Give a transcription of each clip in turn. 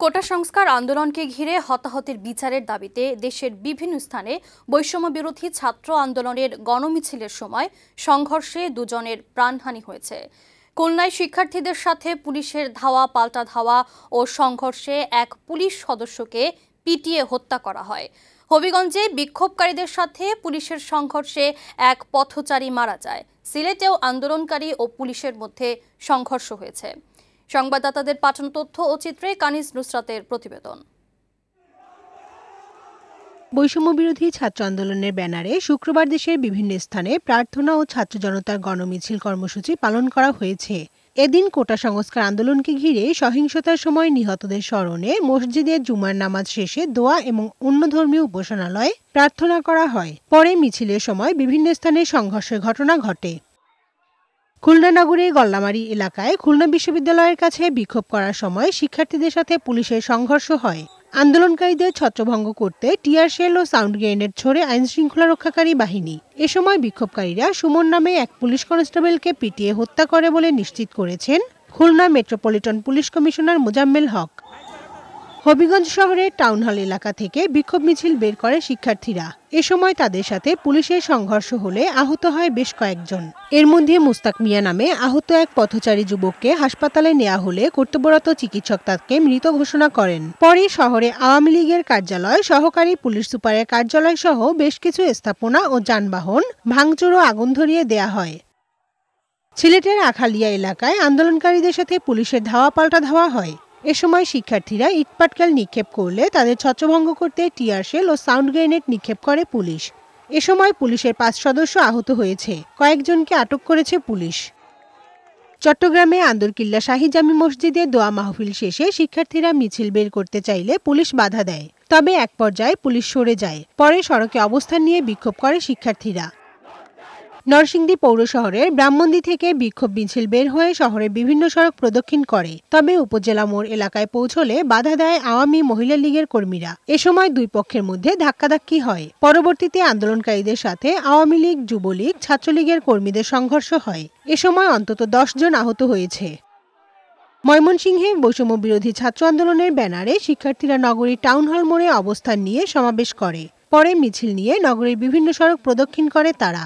কোটা সংস্কার আন্দোলনকে ঘিরে হতাহতের বিচারের দাবিতে দেশের বিভিন্ন স্থানে বৈষম্য বিরোধী ছাত্র আন্দোলনের গণমিছিলের সময় সংঘর্ষে দুজনের প্রাণহানি হয়েছে। খুলনায় শিক্ষার্থীদের সাথে পুলিশের ধাওয়া পাল্টা ধাওয়া ও সংঘর্ষে এক পুলিশ সদস্যকে পিটিয়ে হত্যা করা হয়। হবিগঞ্জে বিক্ষোভকারীদের সাথে পুলিশের সংঘর্ষে এক পথচারী মারা যায়। সিলেটেও আন্দোলনকারী ও পুলিশের মধ্যে সংঘর্ষ হয়েছে। সংবাদদাতাদের পাঠানো তথ্য ও চিত্রে কানিজ নুসরাতের প্রতিবেদন। বৈষম্য বিরোধী ছাত্র আন্দোলনের ব্যানারে শুক্রবার দেশের বিভিন্ন স্থানে প্রার্থনা ও ছাত্র জনতার গণমিছিল কর্মসূচি পালন করা হয়েছে। এদিন কোটা সংস্কার আন্দোলনকে ঘিরে সহিংসতার সময় নিহতদের স্মরণে মসজিদে জুমার নামাজ শেষে দোয়া এবং অন্য ধর্মীয় উপাসনালয়ে প্রার্থনা করা হয়। পরে মিছিলের সময় বিভিন্ন স্থানে সংঘর্ষের ঘটনা ঘটে। খুলনা নগরীর গল্লামারী এলাকায় খুলনা বিশ্ববিদ্যালয়ের কাছে বিক্ষোভ করার সময় শিক্ষার্থীদের সাথে পুলিশের সংঘর্ষ হয়। আন্দোলনকারীদের ছত্রভঙ্গ করতে টিয়ার শেল ও সাউন্ড গ্রেনেড ছোড়ে আইনশৃঙ্খলা রক্ষাকারী বাহিনী। এ সময় বিক্ষোভকারীরা সুমন নামে এক পুলিশ কনস্টেবলকে পিটিয়ে হত্যা করে বলে নিশ্চিত করেছেন Khulna metropolitan police commissioner Mozammel Haque. Habiganj শহরের টাউন হল এলাকা থেকে বিক্ষোভ মিছিল বের করে শিক্ষার্থীরা। এ সময় তাদের সাথে পুলিশের সংঘর্ষ হলে আহত হয় বেশ কয়েকজন। এর মধ্যে মুস্তাক মিয়া নামে আহত এক পথচারী যুবককে হাসপাতালে নেওয়া হলে কর্তব্যরত চিকিৎসক তাকে মৃত ঘোষণা করেন। পরে শহরে আওয়ামী লীগের কার্যালয়, সহকারী পুলিশ সুপারের কার্যালয় সহ বেশ কিছু স্থাপনা ও যানবাহন ভাঙচুর ও আগুন ধরিয়ে দেয়া হয়। সিলেটের আখালিয়া এলাকায় আন্দোলনকারীদের সাথে পুলিশের ধাওয়া পাল্টা ধাওয়া হয়। এ সময় শিক্ষার্থীরা ইটপাটকেল নিক্ষেপ করলে তাদের ছত্রভঙ্গ করতে টিয়ার শেল ও সাউন্ড গ্রেনেড নিক্ষেপ করে পুলিশ। এ সময় পুলিশের 5 সদস্য আহত হয়েছে, কয়েকজনকে আটক করেছে পুলিশ। চট্টগ্রামে আন্দরকিল্লা শাহী জামি মসজিদে দোয়া মাহফিল শেষে শিক্ষার্থীরা মিছিল বের করতে চাইলে পুলিশ বাধা দেয়। তবে এক পর্যায়ে পুলিশ সরে যায়। পরে সড়কে অবস্থান নিয়ে বিক্ষোভ করে শিক্ষার্থীরা। নরসিংদী পৌর শহরের ব্রাহ্মণদী থেকে বিক্ষোভ মিছিল বের হয়ে শহরের বিভিন্ন সড়ক প্রদক্ষিণ করে। তবে উপজেলা মোড় এলাকায় পৌঁছলে বাধা দেয় আওয়ামী মহিলা লীগের কর্মীরা। এ সময় দুই পক্ষের মধ্যে ধাক্কাধাক্কি হয়। পরবর্তীতে আন্দোলনকারীদের সাথে আওয়ামী লীগ, যুবলীগ, ছাত্রলীগের কর্মীদের সংঘর্ষ হয়। এ সময় অন্তত 10 জন আহত হয়েছে। ময়মনসিংহে বৈষম্য বিরোধী ছাত্র আন্দোলনের ব্যানারে শিক্ষার্থীরা নগরীর টাউন হল মোড়ে অবস্থান নিয়ে সমাবেশ করে। পরে মিছিল নিয়ে নগরীর বিভিন্ন সড়ক প্রদক্ষিণ করে তারা।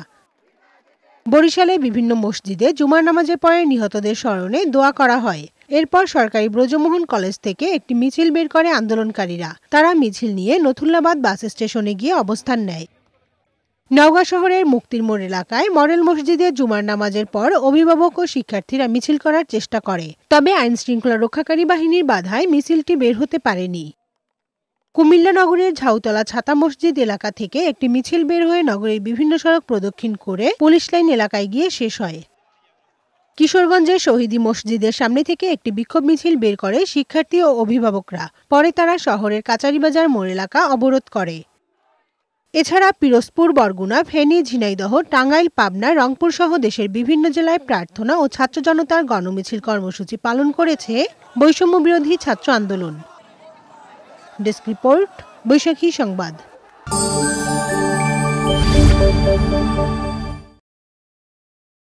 বরিশালে বিভিন্ন মসজিদে জুমার নামাজের পরে নিহতদের স্মরণে দোয়া করা হয়। এরপর সরকারি ব্রজমোহন কলেজ থেকে একটি মিছিল বের করে আন্দোলনকারীরা। তারা মিছিল নিয়ে নথুল্লাবাদ বাস স্টেশনে গিয়ে অবস্থান নেয়। নওগাঁ শহরের মুক্তির মোড় এলাকায় মডেল মসজিদে জুমার নামাজের পর অভিভাবক ও শিক্ষার্থীরা মিছিল করার চেষ্টা করে। তবে আইনশৃঙ্খলা রক্ষাকারী বাহিনীর বাধায় মিছিলটি বের হতে পারেনি। কুমিল্লা নগরের ঝাউতলা ছাতা মসজিদ এলাকা থেকে একটি মিছিল বের হয়ে নগরের বিভিন্ন সড়ক প্রদক্ষিণ করে পুলিশ লাইন এলাকায় গিয়ে শেষ হয়। কিশোরগঞ্জের শহীদী মসজিদের সামনে থেকে একটি বিক্ষোভ মিছিল বের করে শিক্ষার্থী ও অভিভাবকরা। পরে তারা শহরের কাচারিবাজার মোড় এলাকা অবরোধ করে। এছাড়া পিরোজপুর, বরগুনা, ফেনী, ঝিনাইদহ, টাঙ্গাইল, পাবনা, রংপুর সহ দেশের বিভিন্ন জেলায় প্রার্থনা ও ছাত্র জনতার গণমিছিল কর্মসূচি পালন করেছে বৈষম্য বিরোধী ছাত্র আন্দোলন। ডেস্ক রিপোর্ট, বৈশাখী সংবাদ।